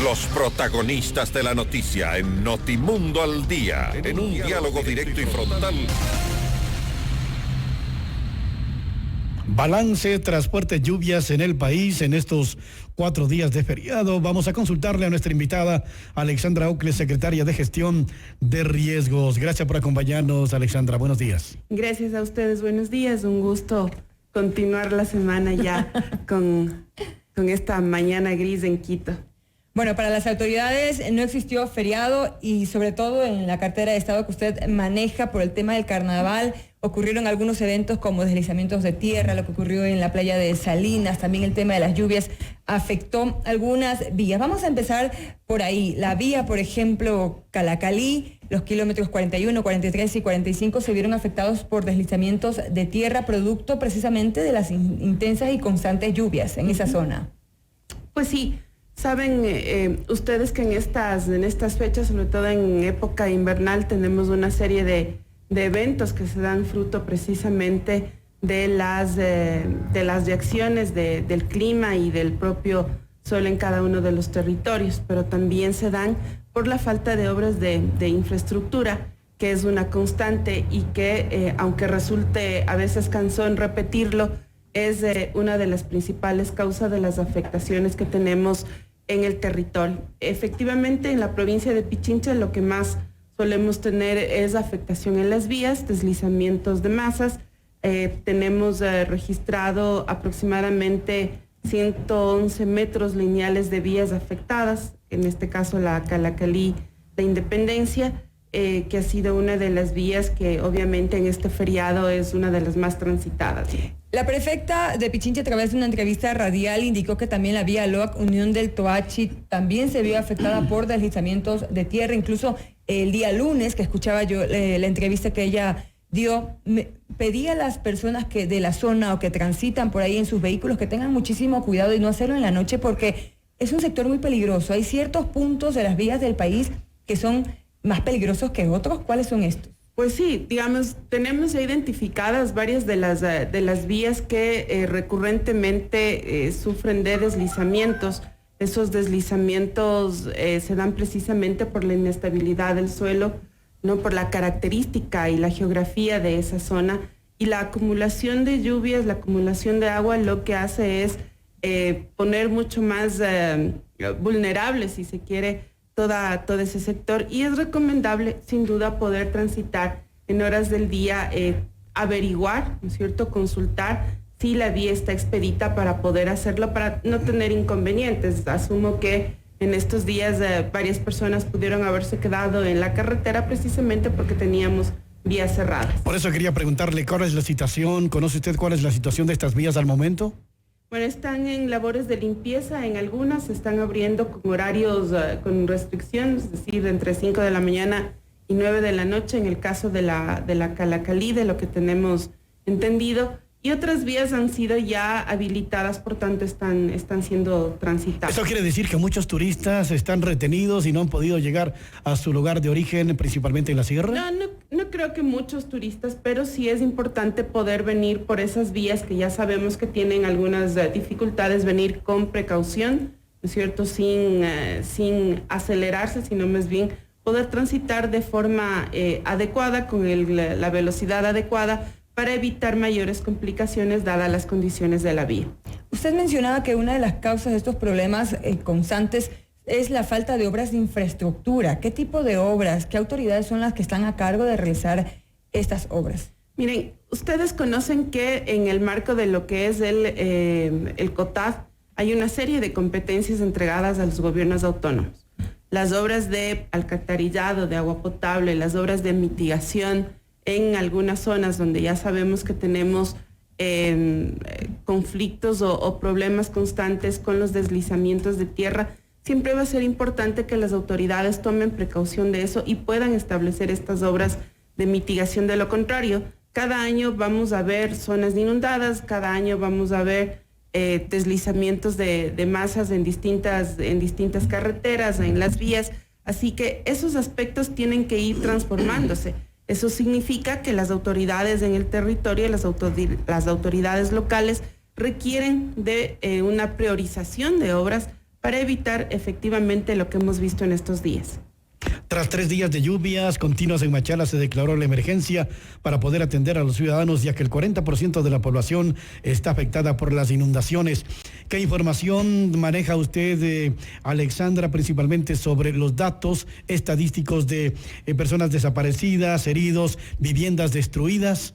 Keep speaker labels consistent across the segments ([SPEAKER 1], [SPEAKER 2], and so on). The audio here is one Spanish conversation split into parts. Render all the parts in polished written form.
[SPEAKER 1] Los protagonistas de la noticia en Notimundo al Día, en un diálogo directo y frontal.
[SPEAKER 2] Balance tras fuertes lluvias en el país en estos 4 días de feriado. Vamos a consultarle a nuestra invitada, Alexandra Ocles, secretaria de Gestión de Riesgos. Gracias por acompañarnos, Alexandra. Buenos días.
[SPEAKER 3] Gracias a ustedes. Buenos días. Un gusto continuar la semana ya con esta mañana gris en Quito.
[SPEAKER 4] Bueno, para las autoridades no existió feriado y sobre todo en la cartera de Estado que usted maneja por el tema del carnaval, ocurrieron algunos eventos como deslizamientos de tierra, lo que ocurrió en la playa de Salinas, también el tema de las lluvias afectó algunas vías. Vamos a empezar por ahí. La vía, por ejemplo, Calacalí, los kilómetros 41, 43 y 45 se vieron afectados por deslizamientos de tierra, producto precisamente de las intensas y constantes lluvias en esa zona.
[SPEAKER 3] Pues sí. Saben ustedes que en estas fechas, sobre todo en época invernal, tenemos una serie de eventos que se dan fruto precisamente de las reacciones del clima y del propio sol en cada uno de los territorios, pero también se dan por la falta de obras de infraestructura, que es una constante y que, aunque resulte a veces cansón repetirlo, es una de las principales causas de las afectaciones que tenemos en el territorio. Efectivamente, en la provincia de Pichincha lo que más solemos tener es afectación en las vías, deslizamientos de masas. Tenemos registrado aproximadamente 111 metros lineales de vías afectadas, en este caso la Calacalí, la Independencia, que ha sido una de las vías que obviamente en este feriado es una de las más transitadas.
[SPEAKER 4] La prefecta de Pichincha, a través de una entrevista radial, indicó que también la vía Loac Unión del Toachi también se vio afectada por deslizamientos de tierra. Incluso el día lunes, que escuchaba yo la entrevista que ella dio, pedía a las personas que de la zona o que transitan por ahí en sus vehículos que tengan muchísimo cuidado y no hacerlo en la noche porque es un sector muy peligroso. Hay ciertos puntos de las vías del país que son más peligrosos que otros. ¿Cuáles son estos?
[SPEAKER 3] Pues sí, digamos, tenemos ya identificadas varias de las vías que recurrentemente sufren de deslizamientos. Esos deslizamientos se dan precisamente por la inestabilidad del suelo, no por la característica y la geografía de esa zona. Y la acumulación de lluvias, la acumulación de agua, lo que hace es poner mucho más vulnerable, si se quiere, todo ese sector, y es recomendable sin duda poder transitar en horas del día, averiguar, ¿no es cierto?, consultar si la vía está expedita para poder hacerlo, para no tener inconvenientes. Asumo que en estos días varias personas pudieron haberse quedado en la carretera precisamente porque teníamos vías cerradas.
[SPEAKER 2] Por eso quería preguntarle cuál es la situación, ¿conoce usted cuál es la situación de estas vías al momento?
[SPEAKER 3] Bueno, están en labores de limpieza, en algunas se están abriendo con horarios con restricciones, es decir, entre 5 de la mañana y 9 de la noche, en el caso de la Calacalí, de lo que tenemos entendido, y otras vías han sido ya habilitadas, por tanto están siendo transitadas.
[SPEAKER 2] ¿Eso quiere decir que muchos turistas están retenidos y no han podido llegar a su lugar de origen, principalmente en la sierra?
[SPEAKER 3] No creo que muchos turistas, pero sí es importante poder venir por esas vías que ya sabemos que tienen algunas dificultades, venir con precaución, ¿no es cierto?, sin acelerarse, sino más bien poder transitar de forma adecuada, con la velocidad adecuada, para evitar mayores complicaciones dadas las condiciones de la vía.
[SPEAKER 4] Usted mencionaba que una de las causas de estos problemas constantes es la falta de obras de infraestructura. ¿Qué tipo de obras, qué autoridades son las que están a cargo de realizar estas obras?
[SPEAKER 3] Miren, ustedes conocen que en el marco de lo que es el COTAD hay una serie de competencias entregadas a los gobiernos autónomos. Las obras de alcantarillado, de agua potable, las obras de mitigación en algunas zonas donde ya sabemos que tenemos conflictos o problemas constantes con los deslizamientos de tierra, siempre va a ser importante que las autoridades tomen precaución de eso y puedan establecer estas obras de mitigación. De lo contrario, cada año vamos a ver zonas inundadas, cada año vamos a ver deslizamientos de masas en distintas carreteras, en las vías, así que esos aspectos tienen que ir transformándose. Eso significa que las autoridades en el territorio, las autoridades locales requieren de una priorización de obras para evitar efectivamente lo que hemos visto en estos días.
[SPEAKER 2] Tras 3 días de lluvias continuas en Machala, se declaró la emergencia para poder atender a los ciudadanos, ya que el 40% de la población está afectada por las inundaciones. ¿Qué información maneja usted, Alexandra, principalmente sobre los datos estadísticos de personas desaparecidas, heridos, viviendas destruidas?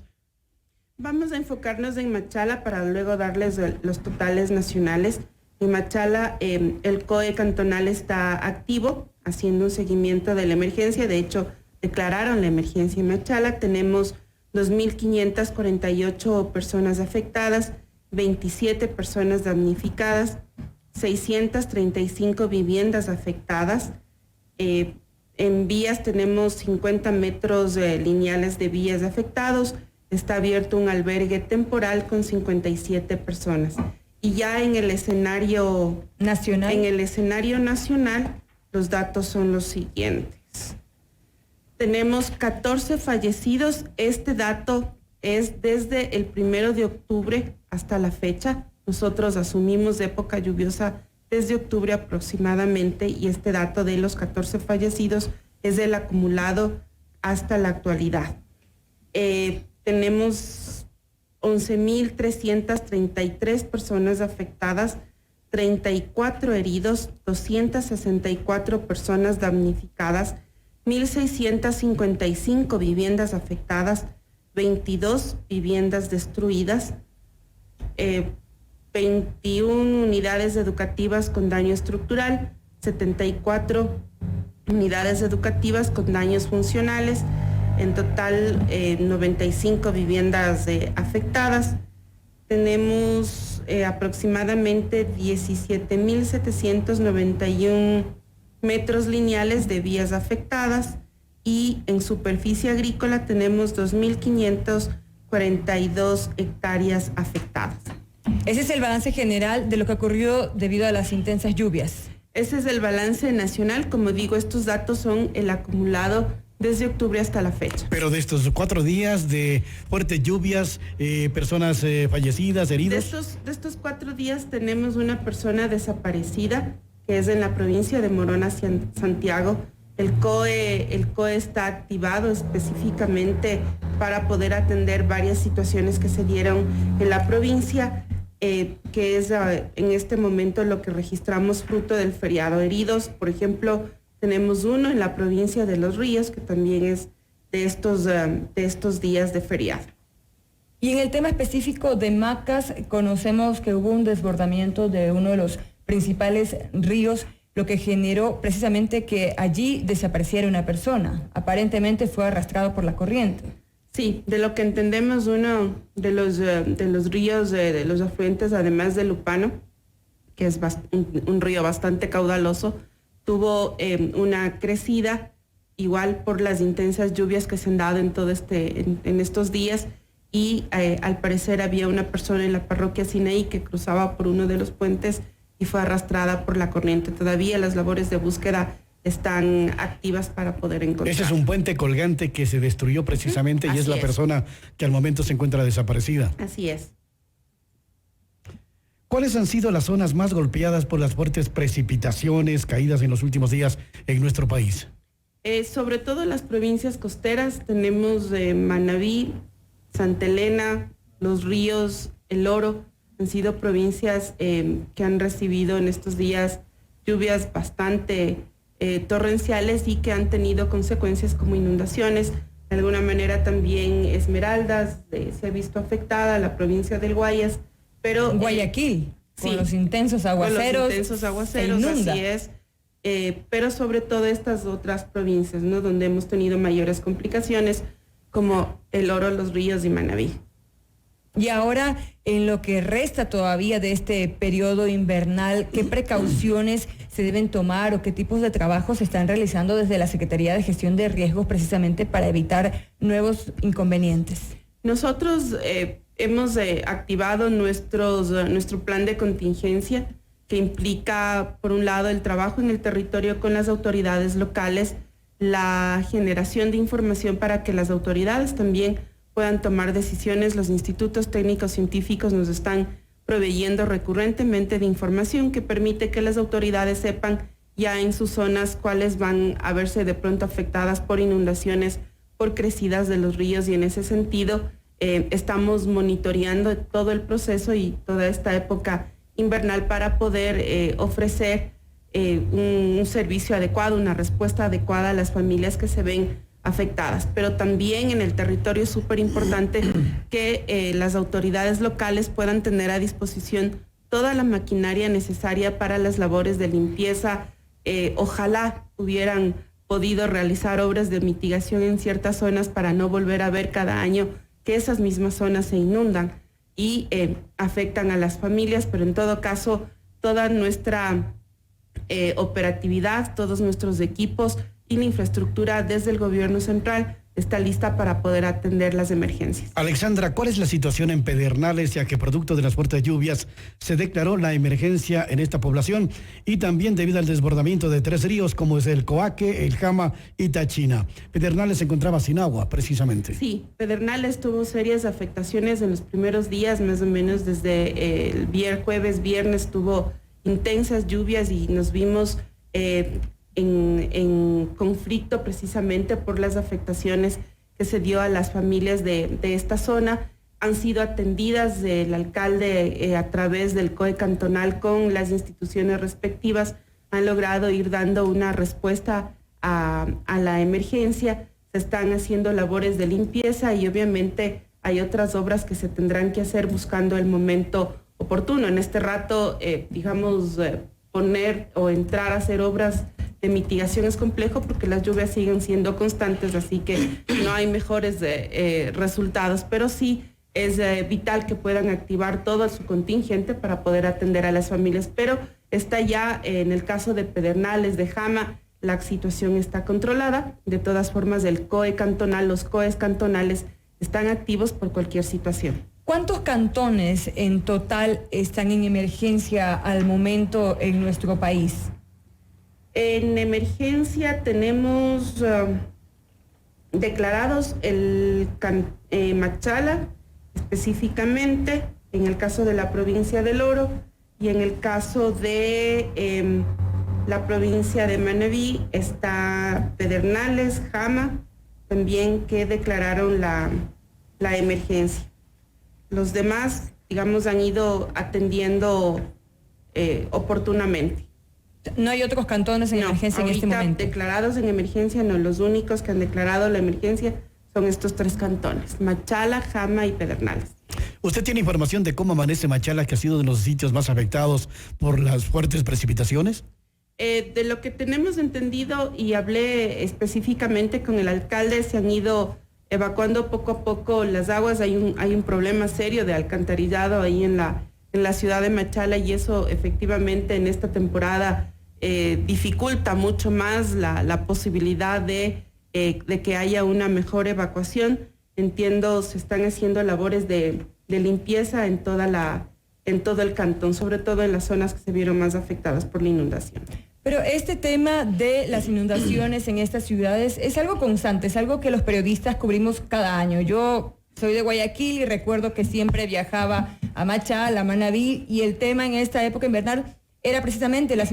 [SPEAKER 3] Vamos a enfocarnos en Machala para luego darles los totales nacionales. En Machala, el COE cantonal está activo, haciendo un seguimiento de la emergencia. De hecho, declararon la emergencia en Machala. Tenemos 2.548 personas afectadas, 27 personas damnificadas, 635 viviendas afectadas. En vías tenemos 50 metros lineales de vías afectados. Está abierto un albergue temporal con 57 personas. Y ya en el escenario nacional, los datos son los siguientes. Tenemos 14 fallecidos. Este dato es desde el 1 de octubre hasta la fecha. Nosotros asumimos época lluviosa desde octubre aproximadamente, y este dato de los 14 fallecidos es el acumulado hasta la actualidad. Tenemos 11.333 personas afectadas, 34 heridos, 264 personas damnificadas, 1.655 viviendas afectadas, 22 viviendas destruidas, 21 unidades educativas con daño estructural, 74 unidades educativas con daños funcionales, en total 95 viviendas afectadas. Tenemos aproximadamente 17.791 metros lineales de vías afectadas, y en superficie agrícola tenemos 2.542 hectáreas afectadas.
[SPEAKER 4] Ese es el balance general de lo que ocurrió debido a las intensas lluvias.
[SPEAKER 3] Ese es el balance nacional. Como digo, estos datos son el acumulado desde octubre hasta la fecha.
[SPEAKER 2] Pero de estos 4 días de fuertes lluvias, personas fallecidas, heridos.
[SPEAKER 3] De estos 4 días tenemos una persona desaparecida, que es en la provincia de Morona, Santiago. El COE está activado específicamente para poder atender varias situaciones que se dieron en la provincia, que es en este momento lo que registramos fruto del feriado. Heridos, por ejemplo, tenemos uno en la provincia de Los Ríos, que también es de estos días de feriado.
[SPEAKER 4] Y en el tema específico de Macas, conocemos que hubo un desbordamiento de uno de los principales ríos, lo que generó precisamente que allí desapareciera una persona. Aparentemente fue arrastrado por la corriente.
[SPEAKER 3] Sí, de lo que entendemos, uno de los ríos, de los afluentes, además del Lupano, que es un río bastante caudaloso, tuvo una crecida, igual por las intensas lluvias que se han dado en estos días, y al parecer había una persona en la parroquia Sinaí que cruzaba por uno de los puentes y fue arrastrada por la corriente. Todavía las labores de búsqueda están activas para poder encontrar.
[SPEAKER 2] Ese es un puente colgante que se destruyó precisamente, y es la persona que al momento se encuentra desaparecida.
[SPEAKER 3] Así es.
[SPEAKER 2] ¿Cuáles han sido las zonas más golpeadas por las fuertes precipitaciones caídas en los últimos días en nuestro país?
[SPEAKER 3] Sobre todo las provincias costeras. Tenemos Manabí, Santa Elena, Los Ríos, El Oro. Han sido provincias que han recibido en estos días lluvias bastante torrenciales y que han tenido consecuencias como inundaciones. De alguna manera también Esmeraldas se ha visto afectada, la provincia del Guayas, pero
[SPEAKER 4] Guayaquil, con
[SPEAKER 3] sí,
[SPEAKER 4] los intensos aguaceros,
[SPEAKER 3] con los intensos aguaceros, así es. Pero sobre todo estas otras provincias, ¿no?, donde hemos tenido mayores complicaciones, como El Oro, Los Ríos y Manabí.
[SPEAKER 4] Y ahora, en lo que resta todavía de este periodo invernal, ¿qué precauciones se deben tomar o qué tipos de trabajos se están realizando desde la Secretaría de Gestión de Riesgos precisamente para evitar nuevos inconvenientes?
[SPEAKER 3] Nosotros hemos activado nuestro plan de contingencia, que implica, por un lado, el trabajo en el territorio con las autoridades locales, la generación de información para que las autoridades también puedan tomar decisiones. Los institutos técnicos científicos nos están proveyendo recurrentemente de información que permite que las autoridades sepan ya en sus zonas cuáles van a verse de pronto afectadas por inundaciones, por crecidas de los ríos, y en ese sentido estamos monitoreando todo el proceso y toda esta época invernal para poder ofrecer un servicio adecuado, una respuesta adecuada a las familias que se ven afectadas. Pero también en el territorio es súper importante que las autoridades locales puedan tener a disposición toda la maquinaria necesaria para las labores de limpieza. Ojalá hubieran podido realizar obras de mitigación en ciertas zonas para no volver a ver cada año que esas mismas zonas se inundan y afectan a las familias, pero en todo caso toda nuestra operatividad, todos nuestros equipos y la infraestructura desde el gobierno central está lista para poder atender las emergencias.
[SPEAKER 2] Alexandra, ¿cuál es la situación en Pedernales, ya que producto de las fuertes lluvias se declaró la emergencia en esta población y también debido al desbordamiento de 3 ríos como es el Coaque, el Jama y Tachina? Pedernales se encontraba sin agua, precisamente.
[SPEAKER 3] Sí, Pedernales tuvo serias afectaciones en los primeros días, más o menos desde el jueves, viernes tuvo intensas lluvias y nos vimos en conflicto precisamente por las afectaciones que se dio a las familias de esta zona. Han sido atendidas el alcalde a través del COE cantonal con las instituciones respectivas, han logrado ir dando una respuesta a la emergencia, se están haciendo labores de limpieza y obviamente hay otras obras que se tendrán que hacer buscando el momento oportuno. En este rato, poner o entrar a hacer obras de mitigación es complejo porque las lluvias siguen siendo constantes, así que no hay mejores resultados, pero sí es vital que puedan activar todo su contingente para poder atender a las familias. Pero está ya en el caso de Pedernales, de Jama, la situación está controlada. De todas formas, el COE cantonal, los COEs cantonales están activos por cualquier situación.
[SPEAKER 4] ¿Cuántos cantones en total están en emergencia al momento en nuestro país?
[SPEAKER 3] En emergencia tenemos declarados el Machala, específicamente, en el caso de la provincia del Oro, y en el caso de la provincia de Manabí está Pedernales, Jama, también que declararon la emergencia. Los demás, digamos, han ido atendiendo oportunamente.
[SPEAKER 4] ¿No hay otros cantones en emergencia en este momento?
[SPEAKER 3] Declarados en emergencia, no. Los únicos que han declarado la emergencia son estos 3 cantones: Machala, Jama y Pedernales.
[SPEAKER 2] ¿Usted tiene información de cómo amanece Machala, que ha sido de los sitios más afectados por las fuertes precipitaciones?
[SPEAKER 3] De lo que tenemos entendido, y hablé específicamente con el alcalde, se han ido evacuando poco a poco las aguas. Hay un problema serio de alcantarillado ahí en la ciudad de Machala, y eso efectivamente en esta temporada dificulta mucho más la posibilidad de que haya una mejor evacuación. Entiendo, se están haciendo labores de limpieza en todo el cantón, sobre todo en las zonas que se vieron más afectadas por la inundación.
[SPEAKER 4] Pero este tema de las inundaciones en estas ciudades es algo constante, es algo que los periodistas cubrimos cada año. Yo soy de Guayaquil y recuerdo que siempre viajaba a Machala, a Manabí, y el tema en esta época invernal era precisamente las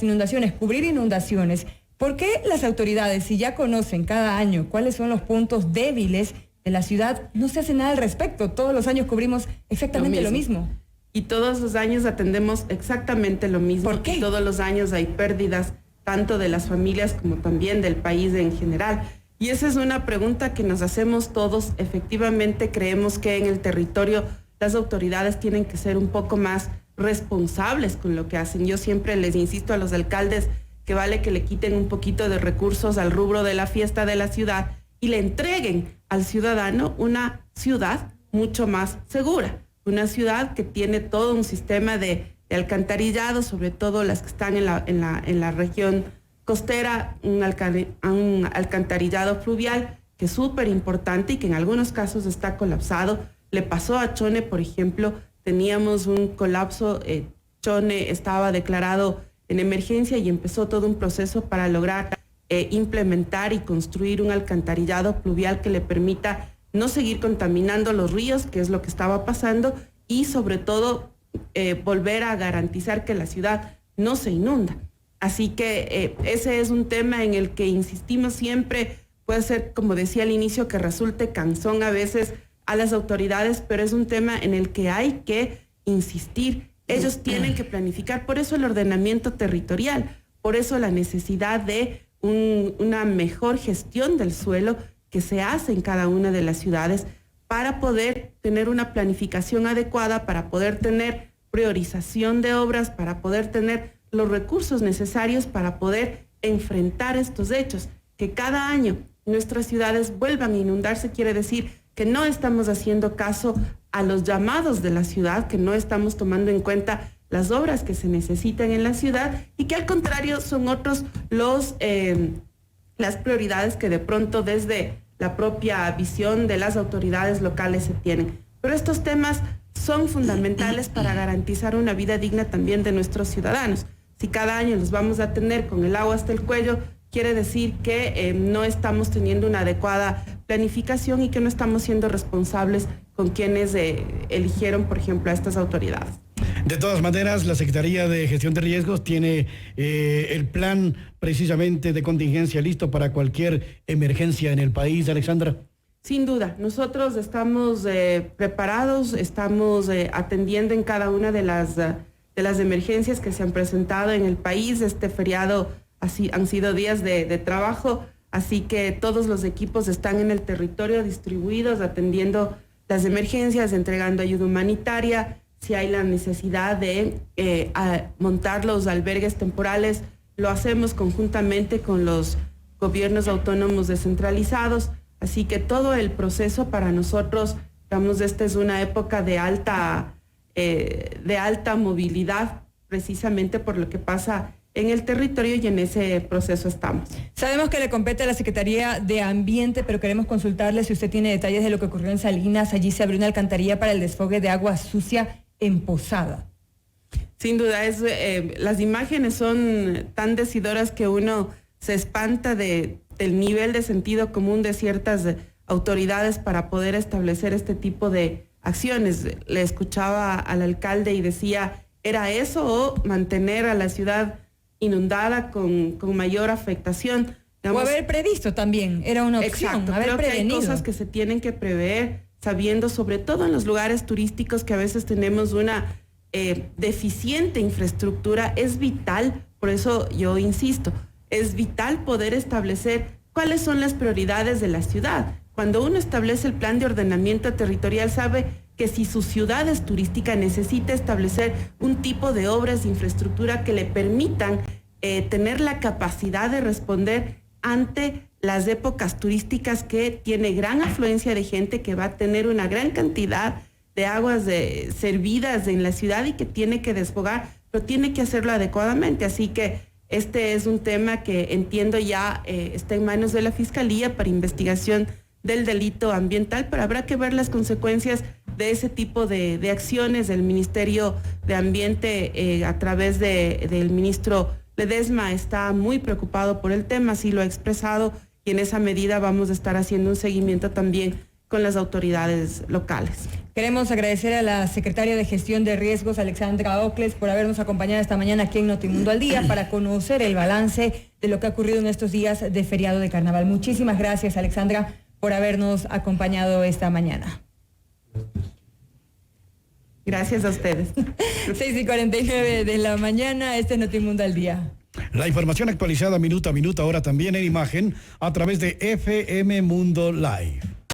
[SPEAKER 4] inundaciones, cubrir inundaciones. ¿Por qué las autoridades, si ya conocen cada año cuáles son los puntos débiles de la ciudad, no se hace nada al respecto? Todos los años cubrimos exactamente lo mismo.
[SPEAKER 3] Y todos los años atendemos exactamente lo mismo.
[SPEAKER 4] ¿Por qué?
[SPEAKER 3] Y todos los años hay pérdidas, tanto de las familias como también del país en general. Y esa es una pregunta que nos hacemos todos. Efectivamente, creemos que en el territorio las autoridades tienen que ser un poco más responsables con lo que hacen. Yo siempre les insisto a los alcaldes que vale que le quiten un poquito de recursos al rubro de la fiesta de la ciudad y le entreguen al ciudadano una ciudad mucho más segura. Una ciudad que tiene todo un sistema de alcantarillado, sobre todo las que están en la región costera, un alcantarillado fluvial que es súper importante y que en algunos casos está colapsado. Le pasó a Chone, por ejemplo, teníamos un colapso, Chone estaba declarado en emergencia y empezó todo un proceso para lograr implementar y construir un alcantarillado fluvial que le permita no seguir contaminando los ríos, que es lo que estaba pasando, y sobre todo volver a garantizar que la ciudad no se inunda. Así que ese es un tema en el que insistimos siempre. Puede ser, como decía al inicio, que resulte cansón a veces a las autoridades, pero es un tema en el que hay que insistir. Ellos tienen que planificar, por eso el ordenamiento territorial, por eso la necesidad de una mejor gestión del suelo que se hace en cada una de las ciudades para poder tener una planificación adecuada, para poder tener priorización de obras, para poder tener los recursos necesarios para poder enfrentar estos hechos. Que cada año nuestras ciudades vuelvan a inundarse quiere decir que no estamos haciendo caso a los llamados de la ciudad, que no estamos tomando en cuenta las obras que se necesitan en la ciudad y que al contrario son otros las prioridades que de pronto desde la propia visión de las autoridades locales se tienen. Pero estos temas son fundamentales para garantizar una vida digna también de nuestros ciudadanos. Si cada año los vamos a tener con el agua hasta el cuello, quiere decir que no estamos teniendo una adecuada planificación y que no estamos siendo responsables con quienes eligieron, por ejemplo, a estas autoridades.
[SPEAKER 2] De todas maneras, la Secretaría de Gestión de Riesgos tiene el plan precisamente de contingencia listo para cualquier emergencia en el país, Alexandra.
[SPEAKER 3] Sin duda, nosotros estamos preparados, estamos atendiendo en cada una de las emergencias que se han presentado en el país. Este feriado han sido días de trabajo, así que todos los equipos están en el territorio distribuidos, atendiendo las emergencias, entregando ayuda humanitaria. Si hay la necesidad de montar los albergues temporales, lo hacemos conjuntamente con los gobiernos autónomos descentralizados. Así que todo el proceso para nosotros, digamos, esta es una época de alta movilidad, precisamente por lo que pasa en el territorio, y en ese proceso estamos.
[SPEAKER 4] Sabemos que le compete a la Secretaría de Ambiente, pero queremos consultarle si usted tiene detalles de lo que ocurrió en Salinas. Allí se abrió una alcantarilla para el desfogue de agua sucia en Posada.
[SPEAKER 3] Sin duda, las imágenes son tan decidoras que uno se espanta del nivel de sentido común de ciertas autoridades para poder establecer este tipo de acciones. Le escuchaba al alcalde y decía, ¿era eso o mantener a la ciudad inundada con mayor afectación?
[SPEAKER 4] Digamos, o haber previsto también, era una opción.
[SPEAKER 3] Exacto,
[SPEAKER 4] haber
[SPEAKER 3] creo
[SPEAKER 4] prevenido.
[SPEAKER 3] Que hay cosas que se tienen que prever, sabiendo, sobre todo en los lugares turísticos, que a veces tenemos una deficiente infraestructura. Es vital, por eso yo insisto, es vital poder establecer cuáles son las prioridades de la ciudad. Cuando uno establece el plan de ordenamiento territorial, sabe que si su ciudad es turística, necesita establecer un tipo de obras de infraestructura que le permitan tener la capacidad de responder ante las épocas turísticas, que tiene gran afluencia de gente, que va a tener una gran cantidad de aguas servidas en la ciudad y que tiene que desfogar, pero tiene que hacerlo adecuadamente. Así que este es un tema que entiendo ya está en manos de la Fiscalía para investigación del delito ambiental, pero habrá que ver las consecuencias de ese tipo de acciones. El Ministerio de Ambiente, a través del ministro Ledesma, está muy preocupado por el tema, así lo ha expresado, y en esa medida vamos a estar haciendo un seguimiento también con las autoridades locales.
[SPEAKER 4] Queremos agradecer a la secretaria de Gestión de Riesgos, Alexandra Ocles, por habernos acompañado esta mañana aquí en Notimundo al Día para conocer el balance de lo que ha ocurrido en estos días de feriado de carnaval. Muchísimas gracias, Alexandra, por habernos acompañado esta mañana.
[SPEAKER 3] Gracias a ustedes.
[SPEAKER 4] 6:49 de la mañana, este es Notimundo al Día.
[SPEAKER 2] La información actualizada minuto a minuto, ahora también en imagen, a través de FM Mundo Live.